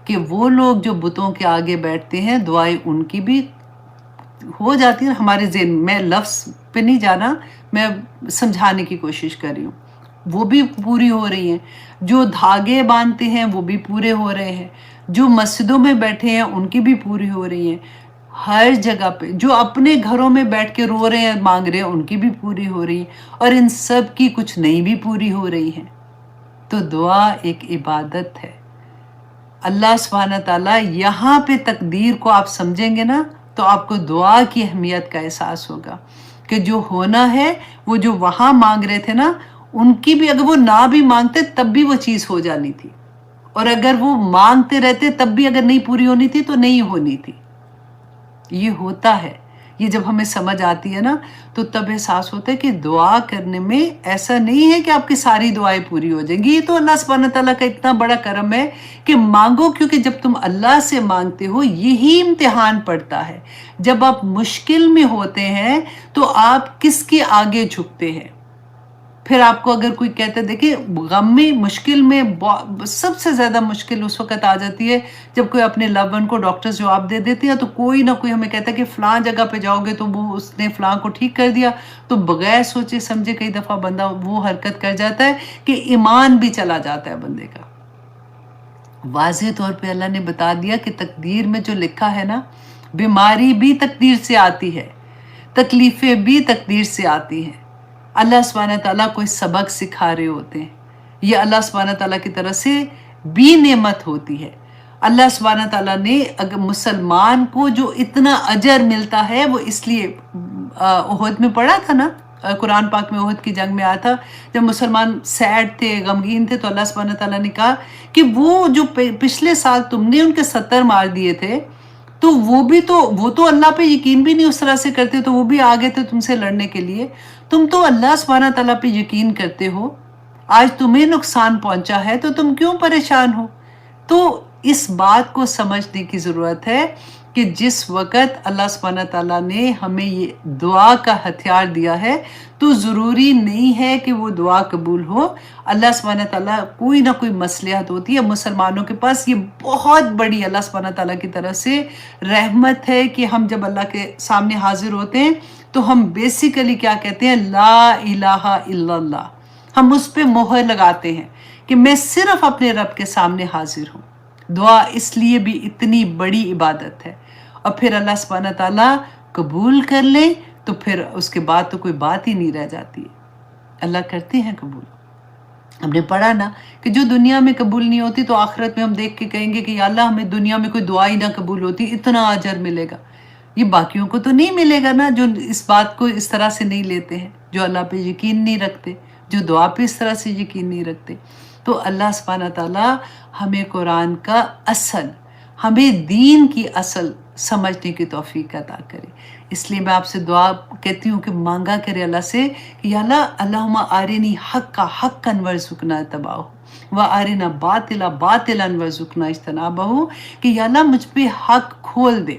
کہ وہ لوگ جو بتوں کے آگے بیٹھتے ہیں دعائیں ان کی بھی ہو جاتی ہیں ہمارے ذہن میں، لفظ پہ نہیں جانا، میں سمجھانے کی کوشش کر رہی ہوں، وہ بھی پوری ہو رہی ہیں۔ جو دھاگے باندھتے ہیں وہ بھی پورے ہو رہے ہیں، جو مسجدوں میں بیٹھے ہیں ان کی بھی پوری ہو رہی ہیں، ہر جگہ پہ جو اپنے گھروں میں بیٹھ کے رو رہے ہیں مانگ رہے ہیں ان کی بھی پوری ہو رہی ہیں، اور ان سب کی کچھ نہیں بھی پوری ہو رہی ہیں۔ تو دعا ایک عبادت ہے۔ اللہ سبحانہ تعالیٰ یہاں پہ تقدیر کو آپ سمجھیں گے نا تو آپ کو دعا کی اہمیت کا احساس ہوگا کہ جو ہونا ہے، وہ جو وہاں مانگ رہے تھے نا، ان کی بھی اگر وہ نہ بھی مانگتے تب بھی وہ چیز ہو جانی تھی، اور اگر وہ مانگتے رہتے تب بھی اگر نہیں پوری ہونی تھی تو نہیں ہونی تھی۔ یہ ہوتا ہے، یہ جب ہمیں سمجھ آتی ہے نا تو تب احساس ہوتا ہے کہ دعا کرنے میں ایسا نہیں ہے کہ آپ کی ساری دعائیں پوری ہو جائیں گی، یہ تو اللہ سبحانہ تعالیٰ کا اتنا بڑا کرم ہے کہ مانگو، کیونکہ جب تم اللہ سے مانگتے ہو یہی امتحان پڑتا ہے۔ جب آپ مشکل میں ہوتے ہیں تو آپ کس کے آگے جھکتے ہیں؟ پھر آپ کو اگر کوئی کہتا ہے، دیکھیں غم میں، مشکل میں سب سے زیادہ مشکل اس وقت آ جاتی ہے جب کوئی اپنے لو ون کو ڈاکٹرز جواب دے دیتے ہیں، تو کوئی نہ کوئی ہمیں کہتا ہے کہ فلاں جگہ پہ جاؤ گے تو وہ اس نے فلاں کو ٹھیک کر دیا، تو بغیر سوچے سمجھے کئی دفعہ بندہ وہ حرکت کر جاتا ہے کہ ایمان بھی چلا جاتا ہے بندے کا۔ واضح طور پہ اللہ نے بتا دیا کہ تقدیر میں جو لکھا ہے نا، بیماری بھی تقدیر سے آتی ہے، تکلیفیں بھی تقدیر سے آتی ہیں۔ اللہ سبحانہ تعالیٰ کوئی سبق سکھا رہے ہوتے ہیں، یہ اللہ سبحانہ تعالیٰ کی طرف سے بھی نعمت ہوتی ہے۔ اللہ سبحانہ تعالیٰ نے اگر مسلمان کو جو اتنا اجر ملتا ہے وہ اس لیے احد میں پڑھا تھا نا، قرآن پاک میں احد کی جنگ میں آیا تھا، جب مسلمان سیڈ تھے، غمگین تھے، تو اللہ سبحانہ تعالیٰ نے کہا کہ وہ جو پچھلے سال تم نے ان کے 70 مار دیے تھے، تو وہ تو اللہ پہ یقین بھی نہیں اس طرح سے کرتے، تو وہ بھی آگے تھے تم سے لڑنے کے لیے، تم تو اللہ سبحانہ تعالیٰ پہ یقین کرتے ہو، آج تمہیں نقصان پہنچا ہے تو تم کیوں پریشان ہو؟ تو اس بات کو سمجھنے کی ضرورت ہے کہ جس وقت اللہ سبحانہ تعالیٰ نے ہمیں یہ دعا کا ہتھیار دیا ہے تو ضروری نہیں ہے کہ وہ دعا قبول ہو. اللہ سبحانہ تعالیٰ کوئی نہ کوئی مصلحت ہوتی ہے. مسلمانوں کے پاس یہ بہت بڑی اللہ سبحانہ تعالیٰ کی طرف سے رحمت ہے کہ ہم جب اللہ کے سامنے حاضر ہوتے ہیں تو ہم بیسیکلی کیا کہتے ہیں؟ لا الہ الا اللہ. ہم اس پہ مہر لگاتے ہیں کہ میں صرف اپنے رب کے سامنے حاضر ہوں. دعا اس لیے بھی اتنی بڑی عبادت ہے. اور پھر اللہ سبحانہ تعالیٰ قبول کر لے تو پھر اس کے بعد تو کوئی بات ہی نہیں رہ جاتی ہے. اللہ کرتے ہیں قبول. ہم نے پڑھا نا کہ جو دنیا میں قبول نہیں ہوتی تو آخرت میں ہم دیکھ کے کہیں گے کہ یا اللہ ہمیں دنیا میں کوئی دعا ہی نہ قبول ہوتی اتنا اجر ملے گا. یہ باقیوں کو تو نہیں ملے گا نا جو اس بات کو اس طرح سے نہیں لیتے ہیں، جو اللہ پہ یقین نہیں رکھتے، جو دعا پہ اس طرح سے یقین نہیں رکھتے. تو اللہ سبحانہ تعالیٰ ہمیں قرآن کا اصل، ہمیں دین کی اصل سمجھنے کی توفیق عطا کرے. اس لیے میں آپ سے دعا کہتی ہوں کہ مانگا کرے اللہ سے کہ یا اللہ اللہم آرنی حقا حقا وارزقنا اتباعہ وارنا باطلا باطلا وارزقنا اجتنابہ، کہ یا اللہ مجھ پہ حق کھول دے.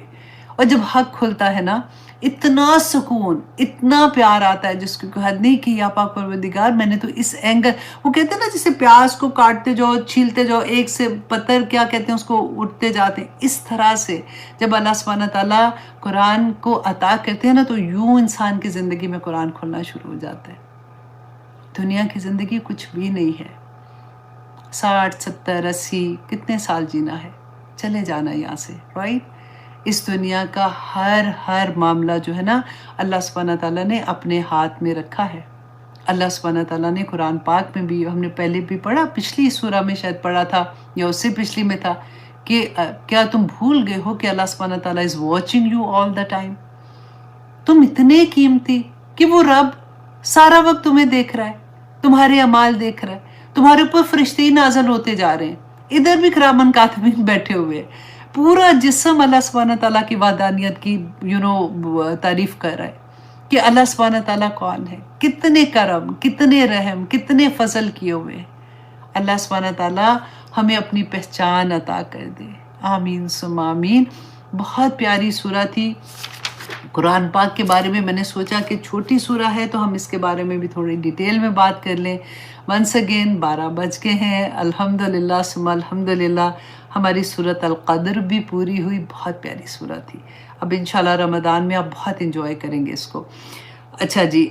اور جب حق کھلتا ہے نا اتنا سکون، اتنا پیار آتا ہے جس کی کوئی حد نہیں. کہ یا پاک پروردگار میں نے تو اس اینگل، وہ کہتے ہیں نا جیسے پیاز کو کاٹتے جاؤ چھیلتے جاؤ ایک سے پتر کیا کہتے ہیں اس کو اٹھتے جاتے ہیں، اس طرح سے جب اللہ سبحانہ تعالیٰ قرآن کو عطا کرتے ہیں نا تو یوں انسان کی زندگی میں قرآن کھلنا شروع ہو جاتا ہے. دنیا کی زندگی کچھ بھی نہیں ہے. 60 70 80 کتنے سال جینا ہے، چلے جانا یہاں سے، رائٹ. اس دنیا کا ہر معاملہ جو ہے نا اللہ سبحانہ تعالیٰ نے اپنے ہاتھ میں رکھا ہے. اللہ سبحانہ تعالیٰ نے قرآن پاک میں بھی، ہم نے پہلے بھی پڑھا، پچھلی سورہ میں شاید پڑھا تھا یا اس سے پچھلی میں تھا کہ کیا تم بھول گئے ہو کہ اللہ سبحانہ تعالیٰ is watching you all the time. تم اتنے قیمتی کہ وہ رب سارا وقت تمہیں دیکھ رہا ہے، تمہارے اعمال دیکھ رہا ہے، تمہارے اوپر فرشتے ہی نازل ہوتے جا رہے ہیں، ادھر بھی کرامن کاتبین بیٹھے ہوئے ہیں. پورا جسم اللہ سبحانہ تعالیٰ کی وحدانیت کی تعریف کر رہا ہے کہ اللہ سبحانہ تعالیٰ کون ہے، کتنے کرم، کتنے رحم، کتنے فضل کیے ہوئے ہیں. اللہ سبحانہ تعالیٰ ہمیں اپنی پہچان عطا کر دے. آمین ثم آمین. بہت پیاری سورہ تھی. قرآن پاک کے بارے میں نے سوچا کہ چھوٹی سورہ ہے تو ہم اس کے بارے میں بھی تھوڑی ڈیٹیل میں بات کر لیں. ونس اگین 12 بج گئے ہیں. الحمدللہ ثم الحمدللہ ہماری سورۃ القدر بھی پوری ہوئی. بہت پیاری سورہ تھی. اب انشاءاللہ رمضان میں آپ بہت انجوائے کریں گے اس کو. اچھا جی،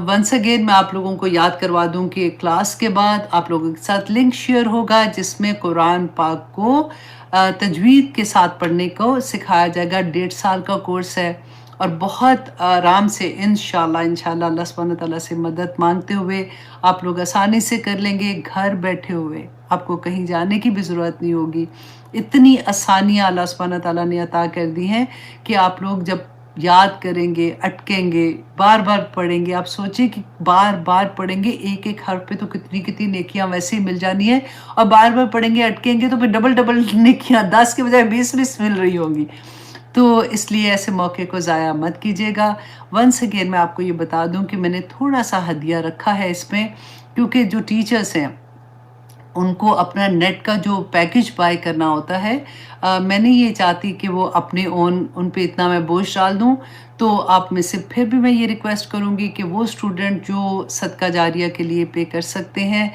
ونس اگین میں آپ لوگوں کو یاد کروا دوں کہ کلاس کے بعد آپ لوگوں کے ساتھ لنک شیئر ہوگا جس میں قرآن پاک کو تجوید کے ساتھ پڑھنے کو سکھایا جائے گا. 1.5 سال کا کورس ہے اور بہت آرام سے انشاءاللہ اللہ سبحانہ تعالیٰ سے مدد مانگتے ہوئے آپ لوگ آسانی سے کر لیں گے. گھر بیٹھے ہوئے آپ کو کہیں جانے کی بھی ضرورت نہیں ہوگی. اتنی آسانیاں اللہ سبحانہ تعالیٰ نے عطا کر دی ہیں کہ آپ لوگ جب یاد کریں گے، اٹکیں گے، بار بار پڑھیں گے. آپ سوچیں کہ بار بار پڑھیں گے ایک ایک حرف پہ تو کتنی نیکیاں ویسے ہی مل جانی ہیں، اور بار بار پڑھیں گے اٹکیں گے تو پھر ڈبل نیکیاں 10 کے بجائے 20 مل رہی ہوں گی. تو اس لیے ایسے موقع کو ضائع مت کیجیے گا. ونس اگین میں آپ کو یہ بتا دوں کہ میں نے تھوڑا سا ہدیہ رکھا ہے اس میں، کیونکہ جو ٹیچرز ہیں ان کو اپنا نیٹ کا جو پیکج بائی کرنا ہوتا ہے. میں نہیں یہ چاہتی کہ وہ اپنے ان پہ اتنا میں بوجھ ڈال دوں. تو آپ میں سے پھر بھی میں یہ ریکویسٹ کروں گی کہ وہ اسٹوڈنٹ جو صدقہ جاریہ کے لیے پے کر سکتے ہیں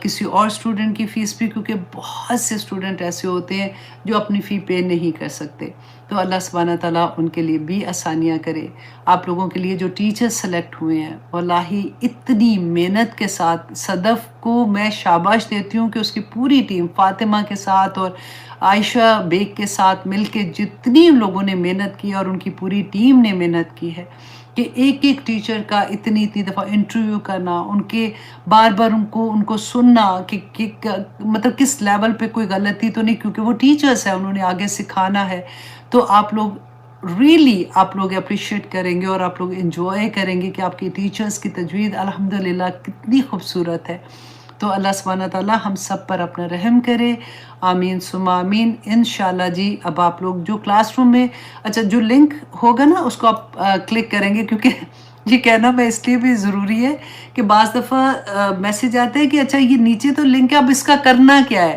کسی اور اسٹوڈنٹ کی فیس بھی، کیونکہ بہت سے اسٹوڈنٹ ایسے ہوتے ہیں جو اپنی فی پے نہیں کر سکتے. تو اللہ سبحانہ تعالیٰ ان کے لیے بھی آسانیاں کرے. آپ لوگوں کے لیے جو ٹیچر سلیکٹ ہوئے ہیں واللہ اتنی محنت کے ساتھ، صدف کو میں شاباش دیتی ہوں کہ اس کی پوری ٹیم فاطمہ کے ساتھ اور عائشہ بیگ کے ساتھ مل کے جتنی لوگوں نے محنت کی اور ان کی پوری ٹیم نے محنت کی ہے کہ ایک ایک ٹیچر کا اتنی دفعہ انٹرویو کرنا، ان کے بار بار ان کو سننا کہ مطلب کس لیول پہ کوئی غلطی تو نہیں، کیونکہ وہ ٹیچرز ہیں، انہوں نے آگے سکھانا ہے. تو آپ لوگ ریئلی آپ لوگ اپریشیٹ کریں گے اور آپ لوگ انجوائے کریں گے کہ آپ کی ٹیچرز کی تجوید الحمدللہ کتنی خوبصورت ہے. تو اللہ سبحانہ تعالیٰ ہم سب پر اپنا رحم کرے. آمین ثم آمین. انشاءاللہ جی اب آپ لوگ جو کلاس روم میں، اچھا جو لنک ہوگا نا اس کو آپ کلک کریں گے، کیونکہ یہ کہنا میں اس لیے بھی ضروری ہے کہ بعض دفعہ میسیج آتے ہیں کہ اچھا یہ نیچے تو لنک ہے اب اس کا کرنا کیا ہے.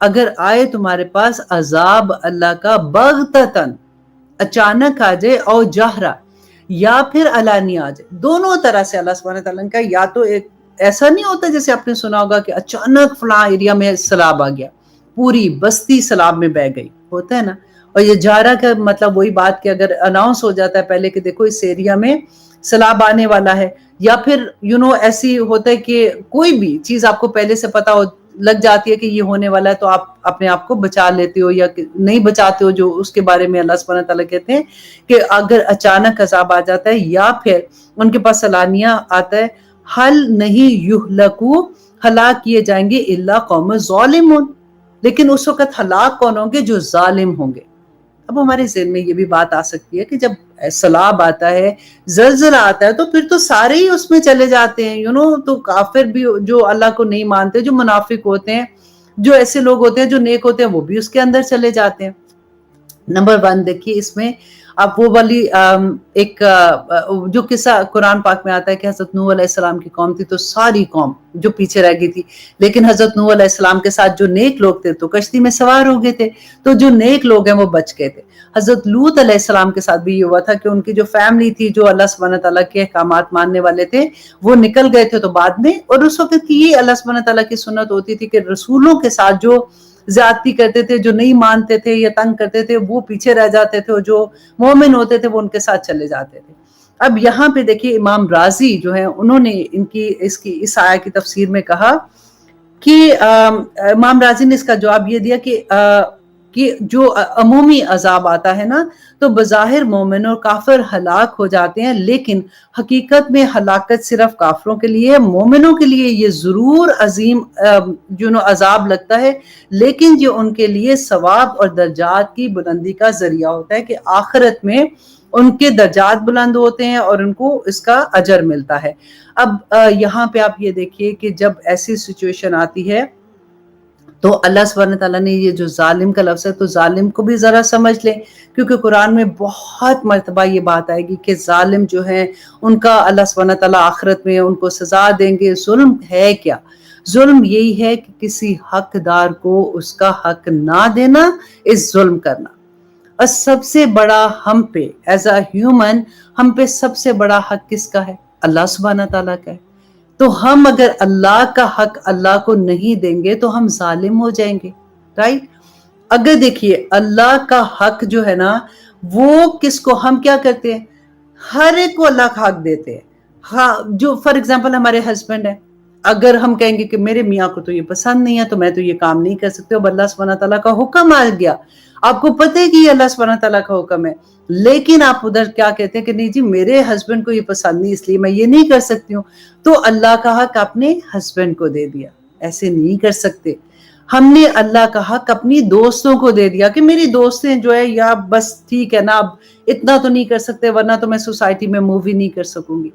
اگر آئے تمہارے پاس عذاب اللہ کا بغتتن، اچانک آ جائے، او جہرا، یا پھر علانیہ آ جائے. دونوں طرح سے اللہ سبحانہ تعالیٰ کا، یا تو ایک ایسا نہیں ہوتا جیسے آپ نے سنا ہوگا کہ اچانک فلاں ایریا میں سیلاب آ گیا، پوری بستی سیلاب میں بہہ گئی، ہوتا ہے نا. اور یہ جارا کا مطلب وہی بات کہ اگر اناؤنس ہو جاتا ہے پہلے کہ دیکھو اس ایریا میں سیلاب آنے والا ہے، یا پھر ایسی ہوتا ہے کہ کوئی بھی چیز آپ کو پہلے سے پتا لگ جاتی ہے کہ یہ ہونے والا ہے، تو آپ اپنے آپ کو بچا لیتے ہو یا نہیں بچاتے ہو، جو اس کے بارے میں اللہ سبحانہ تعالیٰ کہتے ہیں کہ اگر اچانک عذاب آ جاتا ہے یا پھر ان کے پاس سلانیہ آتا ہے، حل نہیں یہلکو، ہلاک کیے جائیں گے، الا قوم ظالمون، لیکن اس وقت ہلاک کون ہوں گے؟ جو ظالم ہوں گے. اب ہمارے ذہن میں یہ بھی بات آ سکتی ہے کہ جب سیلاب آتا ہے، زلزلہ آتا ہے، تو پھر تو سارے ہی اس میں چلے جاتے ہیں، تو کافر بھی جو اللہ کو نہیں مانتے، جو منافق ہوتے ہیں، جو ایسے لوگ ہوتے ہیں جو نیک ہوتے ہیں، وہ بھی اس کے اندر چلے جاتے ہیں. نمبر 1 دیکھیے اس میں آپ وہ والی ایک جو قصہ قرآن پاک میں آتا ہے کہ حضرت نوح علیہ السلام کی قوم تھی، تو ساری قوم جو پیچھے رہ گئی تھی، لیکن حضرت نوح علیہ السلام کے ساتھ جو نیک لوگ تھے تو کشتی میں سوار ہو گئے تھے، تو جو نیک لوگ ہیں وہ بچ گئے تھے. حضرت لوط علیہ السلام کے ساتھ بھی یہ ہوا تھا کہ ان کی جو فیملی تھی، جو اللہ سبحانہ تعالیٰ کے احکامات ماننے والے تھے، وہ نکل گئے تھے. تو بعد میں، اور اس وقت کی یہ اللہ سبحانہ تعالیٰ کی سنت ہوتی تھی کہ رسولوں کے ساتھ جو زیادتی کرتے تھے، جو نہیں مانتے تھے یا تنگ کرتے تھے، وہ پیچھے رہ جاتے تھے، اور جو مومن ہوتے تھے وہ ان کے ساتھ چلے جاتے تھے. اب یہاں پہ دیکھیے امام رازی جو ہیں، انہوں نے اس آیت کی تفسیر میں کہا کہ امام رازی نے اس کا جواب یہ دیا کہ جو عمومی عذاب آتا ہے نا، تو بظاہر مومن اور کافر ہلاک ہو جاتے ہیں، لیکن حقیقت میں ہلاکت صرف کافروں کے لیے ہے. مومنوں کے لیے یہ ضرور عظیم عذاب لگتا ہے، لیکن یہ ان کے لیے ثواب اور درجات کی بلندی کا ذریعہ ہوتا ہے، کہ آخرت میں ان کے درجات بلند ہوتے ہیں اور ان کو اس کا اجر ملتا ہے. اب یہاں پہ آپ یہ دیکھیے کہ جب ایسی سچویشن آتی ہے تو اللہ سبحانہ تعالیٰ نے یہ جو ظالم کا لفظ ہے، تو ظالم کو بھی ذرا سمجھ لیں، کیونکہ قرآن میں بہت مرتبہ یہ بات آئے گی کہ ظالم جو ہیں ان کا اللہ سبحانہ تعالیٰ آخرت میں ان کو سزا دیں گے. ظلم ہے کیا؟ ظلم یہی ہے کہ کسی حقدار کو اس کا حق نہ دینا، اس ظلم کرنا. اور سب سے بڑا ہم پہ ایز اے ہیومن، ہم پہ سب سے بڑا حق کس کا ہے؟ اللہ سبحانہ تعالیٰ کا ہے. تو ہم اگر اللہ کا حق اللہ کو نہیں دیں گے تو ہم ظالم ہو جائیں گے، رائٹ؟ اگر دیکھیے اللہ کا حق جو ہے نا، وہ کس کو ہم کیا کرتے ہیں؟ ہر ایک کو اللہ کا حق دیتے ہیں. ہاں، جو فار ایگزامپل ہمارے ہسبینڈ ہیں، اگر ہم کہیں گے کہ میرے میاں کو تو یہ پسند نہیں ہے تو میں تو یہ کام نہیں کر سکتے، اب اللہ سبحانہ تعالیٰ کا حکم آ گیا، آپ کو پتہ ہے کہ یہ اللہ سبحانہ تعالیٰ کا حکم ہے، لیکن آپ ادھر کیا کہتے ہیں کہ نہیں جی میرے ہسبینڈ کو یہ پسند نہیں، اس لیے میں یہ نہیں کر سکتی ہوں. تو اللہ کا حق اپنے ہسبینڈ کو دے دیا. ایسے نہیں کر سکتے. ہم نے اللہ کا حق اپنی دوستوں کو دے دیا کہ میری دوستیں جو ہے، یا بس ٹھیک ہے نا، اب اتنا تو نہیں کر سکتے ورنہ تو میں سوسائٹی میں مووی نہیں کر سکوں گی.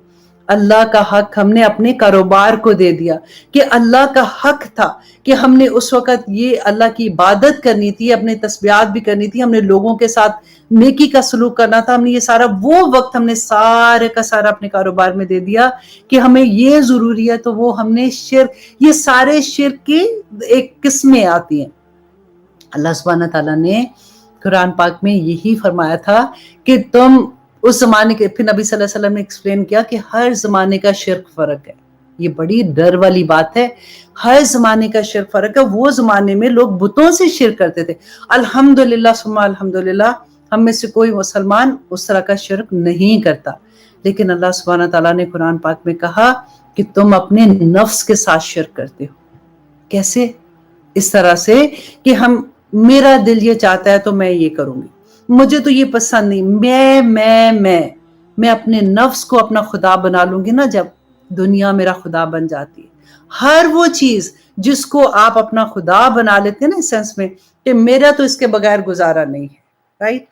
اللہ کا حق ہم نے اپنے کاروبار کو دے دیا، کہ اللہ کا حق تھا کہ ہم نے اس وقت یہ اللہ کی عبادت کرنی تھی، اپنے تسبیحات بھی کرنی تھی، ہم نے لوگوں کے ساتھ نیکی کا سلوک کرنا تھا. ہم نے یہ سارا وہ وقت ہم نے سارے کا سارا اپنے کاروبار میں دے دیا کہ ہمیں یہ ضروری ہے، تو وہ ہم نے شرک، یہ سارے شرک کی ایک قسمیں آتی ہیں. اللہ سبحانہ تعالیٰ نے قرآن پاک میں یہی فرمایا تھا کہ تم اس زمانے کے، پھر نبی صلی اللہ علیہ وسلم نے ایکسپلین کیا کہ ہر زمانے کا شرک فرق ہے. یہ بڑی ڈر والی بات ہے. ہر زمانے کا شرک فرق ہے. وہ زمانے میں لوگ بتوں سے شرک کرتے تھے. الحمدللہ ثم الحمدللہ ہم میں سے کوئی مسلمان اس طرح کا شرک نہیں کرتا، لیکن اللہ سبحانہ تعالیٰ نے قرآن پاک میں کہا کہ تم اپنے نفس کے ساتھ شرک کرتے ہو. کیسے؟ اس طرح سے کہ میرا دل یہ چاہتا ہے تو میں یہ کروں گی، مجھے تو یہ پسند نہیں، میں اپنے نفس کو اپنا خدا بنا لوں گی نا، جب دنیا میرا خدا بن جاتی ہے. ہر وہ چیز جس کو آپ اپنا خدا بنا لیتے ہیں نا، اس سینس میں کہ میرا تو اس کے بغیر گزارا نہیں ہے، رائٹ؟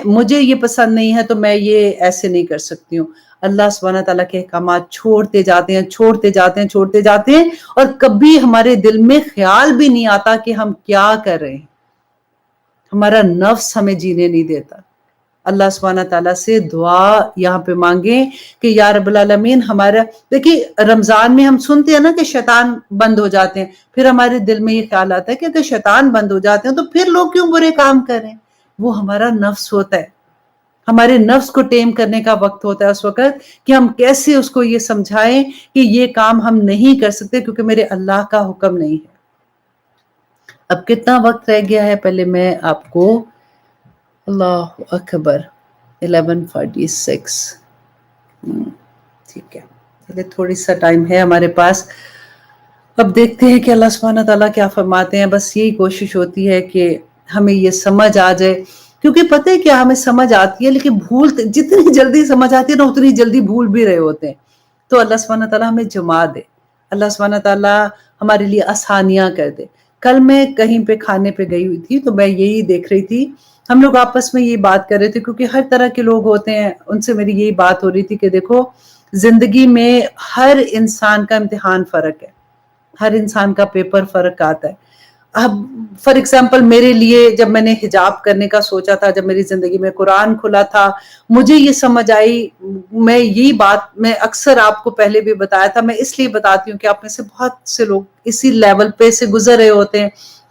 مجھے یہ پسند نہیں ہے تو میں یہ ایسے نہیں کر سکتی ہوں. اللہ سبحانہ تعالیٰ کے احکامات چھوڑتے جاتے ہیں اور کبھی ہمارے دل میں خیال بھی نہیں آتا کہ ہم کیا کر رہے ہیں. ہمارا نفس ہمیں جینے نہیں دیتا. اللہ سبحانہ تعالیٰ سے دعا یہاں پہ مانگیں کہ یا رب العالمین ہمارا، دیکھیے رمضان میں ہم سنتے ہیں نا کہ شیطان بند ہو جاتے ہیں، پھر ہمارے دل میں یہ خیال آتا ہے کہ اگر شیطان بند ہو جاتے ہیں تو پھر لوگ کیوں برے کام کریں؟ وہ ہمارا نفس ہوتا ہے، ہمارے نفس کو ٹیم کرنے کا وقت ہوتا ہے اس وقت کہ ہم کیسے اس کو یہ سمجھائیں کہ یہ کام ہم نہیں کر سکتے کیونکہ میرے اللہ کا حکم نہیں ہے۔ اب کتنا وقت رہ گیا ہے؟ پہلے میں آپ کو، اللہ اکبر، 11:46، ٹھیک ہے، چلے تھوڑی سا ٹائم ہے ہمارے پاس، اب دیکھتے ہیں کہ اللہ سبحانہ تعالیٰ کیا فرماتے ہیں۔ بس یہی کوشش ہوتی ہے کہ ہمیں یہ سمجھ آ جائے، کیونکہ پتہ ہے کیا، ہمیں سمجھ آتی ہے لیکن جتنی جلدی سمجھ آتی ہے نا اتنی جلدی بھول بھی رہے ہوتے ہیں۔ تو اللہ سبحانہ تعالیٰ ہمیں جما دے، اللہ سبحانہ تعالیٰ ہمارے لیے آسانیاں کر دے۔ کل میں کہیں پہ کھانے پہ گئی ہوئی تھی تو میں یہی دیکھ رہی تھی، ہم لوگ آپس میں یہ بات کر رہے تھے کیونکہ ہر طرح کے لوگ ہوتے ہیں، ان سے میری یہی بات ہو رہی تھی کہ دیکھو زندگی میں ہر انسان کا امتحان فرق ہے، ہر انسان کا پیپر فرق آتا ہے۔ اب فار ایگزامپل میرے لیے جب میں نے حجاب کرنے کا سوچا تھا، جب میری زندگی میں قرآن کھلا تھا، مجھے یہ سمجھ آئی، میں یہی بات میں اکثر آپ کو پہلے بھی بتایا تھا، میں اس لیے بتاتی ہوں کہ آپ میں سے بہت سے لوگ اسی لیول پہ سے گزر رہے ہوتے ہیں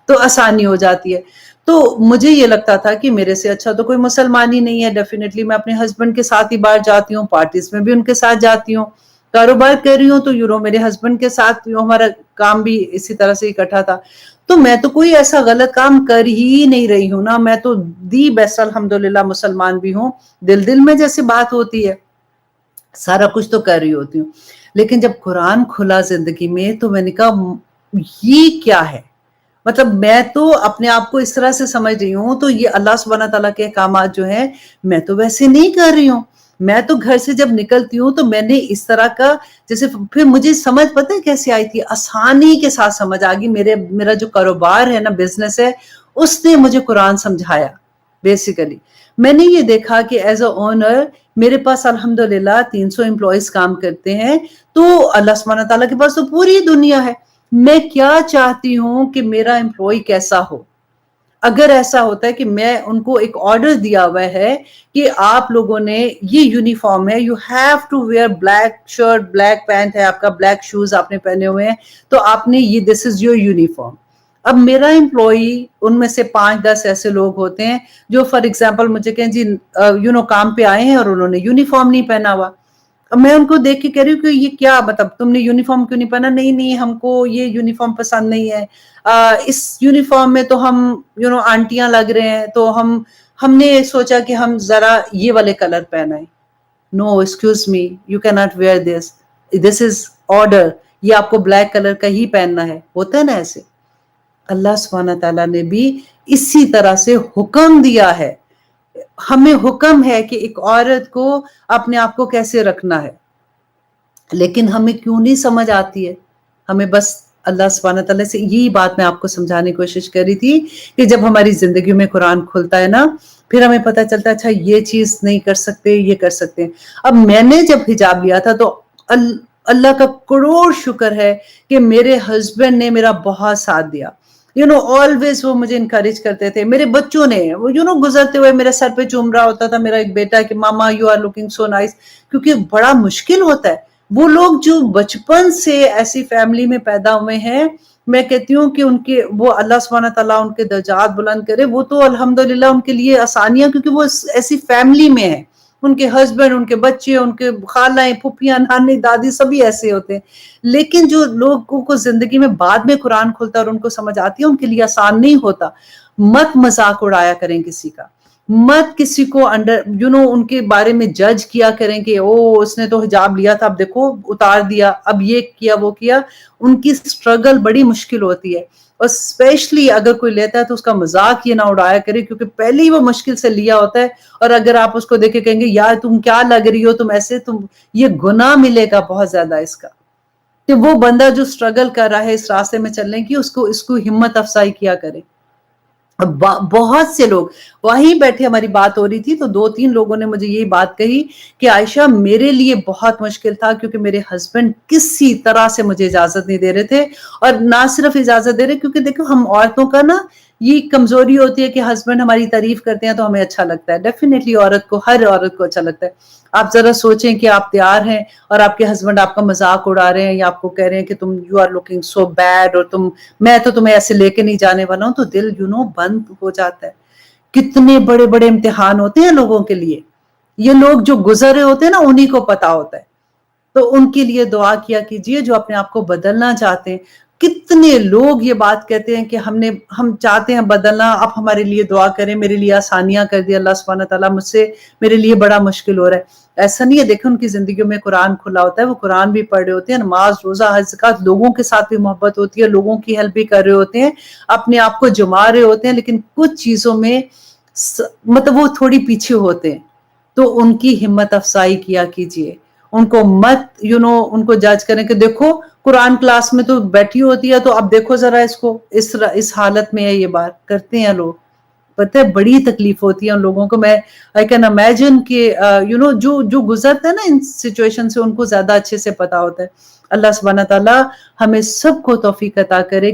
تو آسانی ہو جاتی ہے۔ تو مجھے یہ لگتا تھا کہ میرے سے اچھا تو کوئی مسلمان ہی نہیں ہے، ڈیفینیٹلی میں اپنے ہسبینڈ کے ساتھ ہی باہر جاتی ہوں، پارٹیز میں بھی ان کے ساتھ جاتی ہوں، کاروبار کر رہی ہوں تو میرے ہسبینڈ کے ساتھ ہمارا کام بھی اسی طرح سے اکٹھا تھا، تو میں تو کوئی ایسا غلط کام کر ہی نہیں رہی ہوں نا، میں تو دی بیسٹ الحمدللہ مسلمان بھی ہوں، دل میں جیسے بات ہوتی ہے سارا کچھ تو کر رہی ہوتی ہوں، لیکن جب قرآن کھلا زندگی میں تو میں نے کہا یہ کیا ہے، مطلب میں تو اپنے آپ کو اس طرح سے سمجھ رہی ہوں تو یہ اللہ سبحانہ تعالیٰ کے احکامات جو ہیں میں تو ویسے نہیں کر رہی ہوں، میں تو گھر سے جب نکلتی ہوں تو میں نے اس طرح کا جیسے، پھر مجھے سمجھ پتہ ہے کیسے آئی تھی، آسانی کے ساتھ سمجھ آ گئی، میرا جو کاروبار ہے نا، بزنس ہے، اس نے مجھے قرآن سمجھایا۔ بیسیکلی میں نے یہ دیکھا کہ ایز اے اونر میرے پاس الحمدللہ 300 امپلائیز کام کرتے ہیں، تو اللہ سبحانہ تعالیٰ کے پاس تو پوری دنیا ہے، میں کیا چاہتی ہوں کہ میرا امپلائی کیسا ہو۔ اگر ایسا ہوتا ہے کہ میں ان کو ایک آرڈر دیا ہوا ہے کہ آپ لوگوں نے یہ یونیفارم ہے، you have to wear black shirt, black pant ہے آپ کا، بلیک شوز آپ نے پہنے ہوئے ہیں، تو آپ نے یہ دس از یور یونیفارم۔ اب میرا امپلائی ان میں سے 5-10 ایسے لوگ ہوتے ہیں جو فار ایگزامپل مجھے کہیں جی کام پہ آئے ہیں اور انہوں نے یونیفارم نہیں پہنا ہوا، اب میں ان کو دیکھ کے کہہ رہی ہوں کہ یہ کیا، مطلب تم نے یونیفارم کیوں نہیں پہنا؟ نہیں ہم کو یہ یونیفارم پسند نہیں ہے، اس یونیفارم میں تو ہم آنٹیاں لگ رہے ہیں، تو ہم نے سوچا کہ ہم ذرا یہ والے کلر پہنائیں۔ نو ایکسکیوز می، یو کی not wear this is order, یہ آپ کو بلیک کلر کا ہی پہننا ہے، ہوتا ہے نا ایسے۔ اللہ سبحانہ تعالیٰ نے بھی اسی طرح سے حکم دیا ہے، ہمیں حکم ہے کہ ایک عورت کو اپنے آپ کو کیسے رکھنا ہے، لیکن ہمیں کیوں نہیں سمجھ آتی ہے، ہمیں بس اللہ سبحانہ تعالیٰ سے یہی بات میں آپ کو سمجھانے کی کوشش کر رہی تھی کہ جب ہماری زندگی میں قرآن کھلتا ہے نا، پھر ہمیں پتہ چلتا ہے اچھا یہ چیز نہیں کر سکتے، یہ کر سکتے ہیں۔ اب میں نے جب حجاب لیا تھا تو اللہ کا کروڑ شکر ہے کہ میرے ہسبینڈ نے میرا بہت ساتھ دیا، آلویز وہ مجھے انکریج کرتے تھے، میرے بچوں نے وہ گزرتے ہوئے میرے سر پہ چوم رہا ہوتا تھا میرا ایک بیٹا کہ mama you are looking so nice, کیونکہ بڑا مشکل ہوتا ہے، وہ لوگ جو بچپن سے ایسی فیملی میں پیدا ہوئے ہیں، میں کہتی ہوں کہ وہ اللہ سبحانہ تعالیٰ ان کے درجات بلند کرے، وہ تو الحمدللہ ان کے لیے آسانیاں، کیونکہ وہ ایسی فیملی میں ہیں، ان کے ہسبینڈ، ان کے بچے، ان کے خالائیں، پھپھیاں، نانی، دادی سبھی ایسے ہوتے ہیں، لیکن جو لوگوں کو زندگی میں بعد میں قرآن کھلتا ہے اور ان کو سمجھ آتی ہے، ان کے لیے آسان نہیں ہوتا۔ مت مذاق اڑایا کریں کسی کا، مت کسی کو ان کے بارے میں جج کیا کریں کہ اس نے تو حجاب لیا تھا اب دیکھو اتار دیا، اب یہ کیا وہ کیا، ان کی سٹرگل بڑی مشکل ہوتی ہے، اور اسپیشلی اگر کوئی لیتا ہے تو اس کا مذاق یہ نہ اڑایا کرے، کیونکہ پہلے ہی وہ مشکل سے لیا ہوتا ہے، اور اگر آپ اس کو دیکھ کے کہیں گے یار تم کیا لگ رہی ہو، تم ایسے، یہ گناہ ملے گا بہت زیادہ اس کا، کہ وہ بندہ جو سٹرگل کر رہا ہے اس راستے میں چلنے کی، اس کو ہمت افزائی کیا کرے۔ بہت سے لوگ وہیں بیٹھے، ہماری بات ہو رہی تھی تو 2-3 لوگوں نے مجھے یہی بات کہی کہ عائشہ میرے لیے بہت مشکل تھا، کیونکہ میرے ہسبینڈ کسی طرح سے مجھے اجازت نہیں دے رہے تھے، اور نہ صرف اجازت دے رہے، کیونکہ دیکھو ہم عورتوں کا نا یہ کمزوری ہوتی ہے کہ ہسبینڈ ہماری تعریف کرتے ہیں تو ہمیں اچھا لگتا ہے. ڈیفینیٹلی عورت کو، ہر عورت کو اچھا لگتا ہے. آپ ذرا سوچیں کہ آپ تیار ہیں اور آپ کے ہسبینڈ آپ کا مذاق اڑا رہے ہیں یا آپ کو کہہ رہے ہیں کہ تم you are looking so bad, اور میں تو تمہیں ایسے لے کے نہیں جانے والا ہوں، تو دل بند ہو جاتا ہے. کتنے بڑے بڑے امتحان ہوتے ہیں لوگوں کے لیے. یہ لوگ جو گزر رہے ہوتے ہیں نا، انہی کو پتا ہوتا ہے. تو ان کے لیے دعا کیا کیجئے جو اپنے آپ کو بدلنا چاہتے ہیں. کتنے لوگ یہ بات کہتے ہیں کہ ہم چاہتے ہیں بدلنا، آپ ہمارے لیے دعا کریں، میرے لیے آسانیاں کر دی اللہ سبحانہ تعالیٰ، میرے لیے بڑا مشکل ہو رہا ہے. ایسا نہیں ہے. دیکھیں ان کی زندگیوں میں قرآن کھلا ہوتا ہے، وہ قرآن بھی پڑھ رہے ہوتے ہیں، نماز روزہ حج زکوٰۃ، لوگوں کے ساتھ بھی محبت ہوتی ہے، لوگوں کی ہیلپ بھی کر رہے ہوتے ہیں، اپنے آپ کو جما رہے ہوتے ہیں، لیکن کچھ چیزوں میں مطلب وہ تھوڑی پیچھے ہوتے ہیں. تو ان کی ہمت افزائی کیا کیجئے. ان کو مت ان کو جج کریں کہ دیکھو قرآن کلاس میں تو بیٹھی ہوتی ہے، تو اب دیکھو ذرا اس کو اس حالت میں ہے. یہ بات کرتے ہیں لوگ. پتہ ہے بڑی تکلیف ہوتی ہے ان لوگوں کو. میں آئی کین امیجن کہ جو گزرتے ہیں نا ان سچویشن سے، ان کو زیادہ اچھے سے پتا ہوتا ہے. اللہ سبحانہ تعالیٰ ہمیں سب کو توفیق عطا کرے